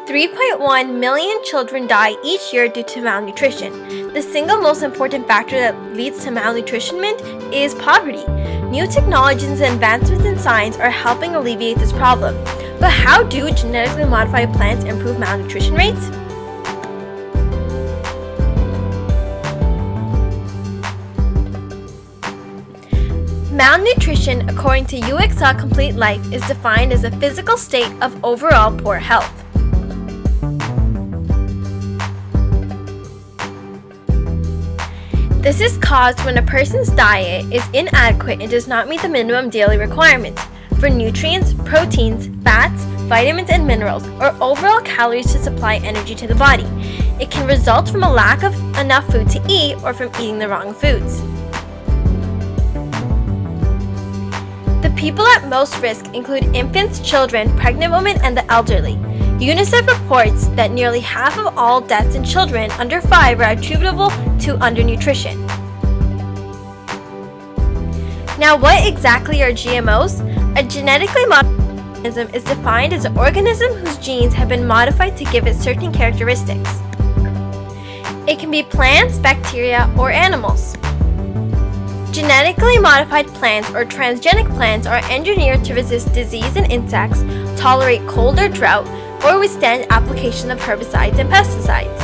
3.1 million children die each year due to malnutrition. The single most important factor that leads to malnutrition is poverty. New technologies and advancements in science are helping alleviate this problem. But how do genetically modified plants improve malnutrition rates? Malnutrition, according to UXL Complete Life, is defined as a physical state of overall poor health. This is caused when a person's diet is inadequate and does not meet the minimum daily requirements for nutrients, proteins, fats, vitamins, and minerals, or overall calories to supply energy to the body. It can result from a lack of enough food to eat or from eating the wrong foods. The people at most risk include infants, children, pregnant women, and the elderly. UNICEF reports that nearly half of all deaths in children under 5 are attributable to undernutrition. Now, what exactly are GMOs? A genetically modified organism is defined as an organism whose genes have been modified to give it certain characteristics. It can be plants, bacteria, or animals. Genetically modified plants or transgenic plants are engineered to resist disease and insects, tolerate cold or drought, or withstand application of herbicides and pesticides.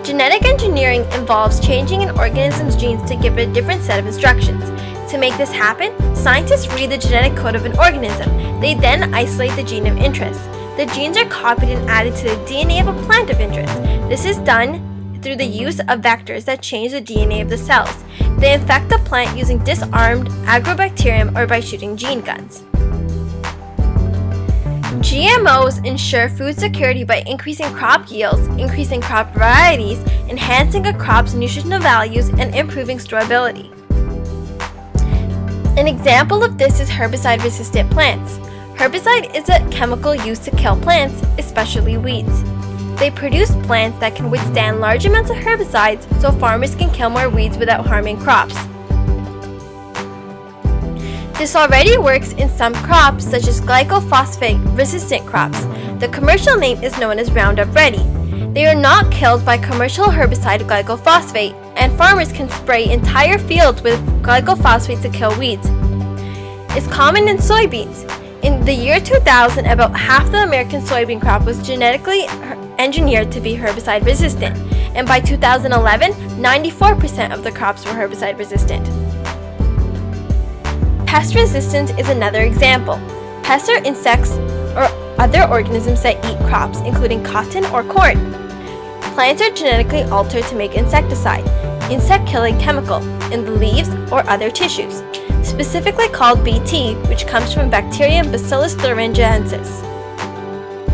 Genetic engineering involves changing an organism's genes to give it a different set of instructions. To make this happen, scientists read the genetic code of an organism. They then isolate the gene of interest. The genes are copied and added to the DNA of a plant of interest. This is done through the use of vectors that change the DNA of the cells. They infect the plant using disarmed agrobacterium or by shooting gene guns. GMOs ensure food security by increasing crop yields, increasing crop varieties, enhancing a crop's nutritional values, and improving storability. An example of this is herbicide-resistant plants. Herbicide is a chemical used to kill plants, especially weeds. They produce plants that can withstand large amounts of herbicides so farmers can kill more weeds without harming crops. This already works in some crops such as glyphosate-resistant crops. The commercial name is known as Roundup Ready. They are not killed by commercial herbicide glyphosate, and farmers can spray entire fields with glyphosate to kill weeds. It's common in soybeans. In the year 2000, about half the American soybean crop was genetically engineered to be herbicide resistant, and by 2011, 94% of the crops were herbicide resistant. Pest resistance is another example. Pests are insects or other organisms that eat crops, including cotton or corn. Plants are genetically altered to make insecticide, insect-killing chemical, in the leaves or other tissues, specifically called Bt, which comes from bacterium Bacillus thuringiensis.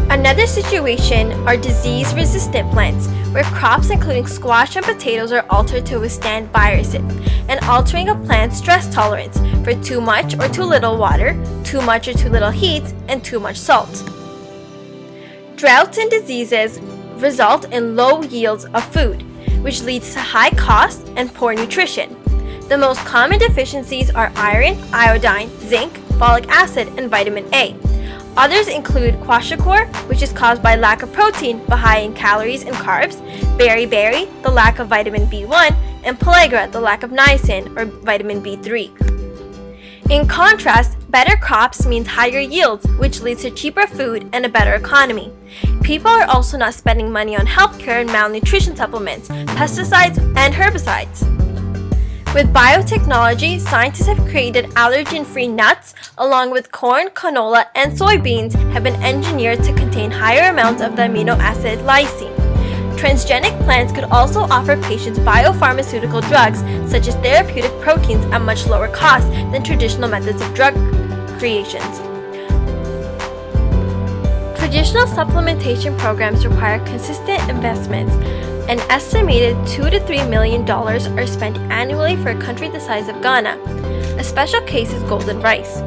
Another situation are disease-resistant plants, where crops including squash and potatoes are altered to withstand viruses, and altering a plant's stress tolerance for too much or too little water, too much or too little heat, and too much salt. Droughts and diseases result in low yields of food, which leads to high costs and poor nutrition. The most common deficiencies are iron, iodine, zinc, folic acid, and vitamin A. Others include kwashiorkor, which is caused by lack of protein but high in calories and carbs, beriberi, the lack of vitamin B1, and pellagra, the lack of niacin or vitamin B3. In contrast, better crops means higher yields, which leads to cheaper food and a better economy. People are also not spending money on healthcare and malnutrition supplements, pesticides, and herbicides. With biotechnology, scientists have created allergen-free nuts, along with corn, canola, and soybeans have been engineered to contain higher amounts of the amino acid lysine. Transgenic plants could also offer patients biopharmaceutical drugs, such as therapeutic proteins, at much lower cost than traditional methods of drug creations. Traditional supplementation programs require consistent investments. An estimated $2 to $3 million are spent annually for a country the size of Ghana. A special case is golden rice.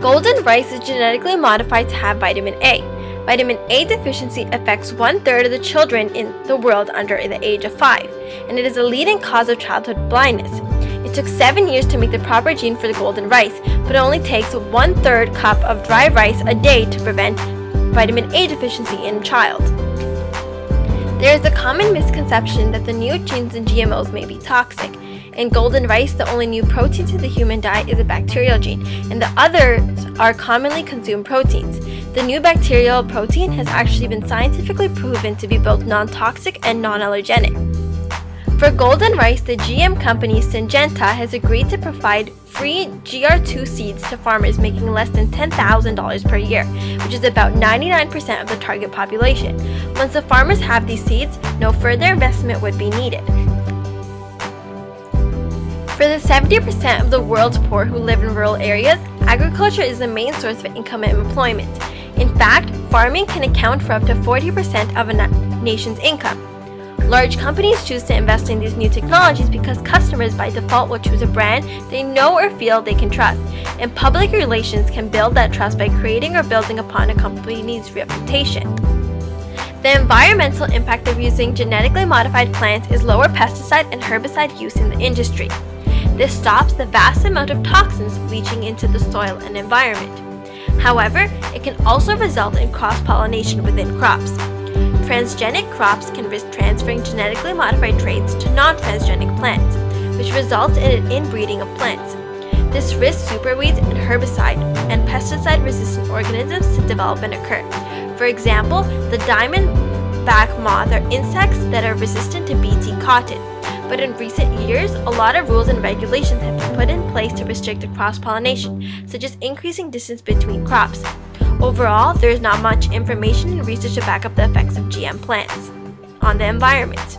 Golden rice is genetically modified to have vitamin A. Vitamin A deficiency affects 1/3 of the children in the world under the age of 5, and it is a leading cause of childhood blindness. It took 7 years to make the proper gene for the golden rice, but it only takes 1/3 cup of dry rice a day to prevent vitamin A deficiency in a child. There is a common misconception that the new genes in GMOs may be toxic. In golden rice, the only new protein to the human diet is a bacterial gene, and the others are commonly consumed proteins. The new bacterial protein has actually been scientifically proven to be both non-toxic and non-allergenic. For golden rice, the GM company Syngenta has agreed to provide free GR2 seeds to farmers making less than $10,000 per year, which is about 99% of the target population. Once the farmers have these seeds, no further investment would be needed. For the 70% of the world's poor who live in rural areas, agriculture is the main source of income and employment. In fact, farming can account for up to 40% of a nation's income. Large companies choose to invest in these new technologies because customers by default will choose a brand they know or feel they can trust, and public relations can build that trust by creating or building upon a company's reputation. The environmental impact of using genetically modified plants is lower pesticide and herbicide use in the industry. This stops the vast amount of toxins leaching into the soil and environment. However, it can also result in cross-pollination within crops. Transgenic crops can risk transferring genetically modified traits to non-transgenic plants, which results in an inbreeding of plants. This risks superweeds and herbicide and pesticide-resistant organisms to develop and occur. For example, the diamondback moth are insects that are resistant to Bt cotton. But in recent years, a lot of rules and regulations have been put in place to restrict the cross-pollination, such as increasing distance between crops. Overall, there is not much information and research to back up the effects of GM plants on the environment.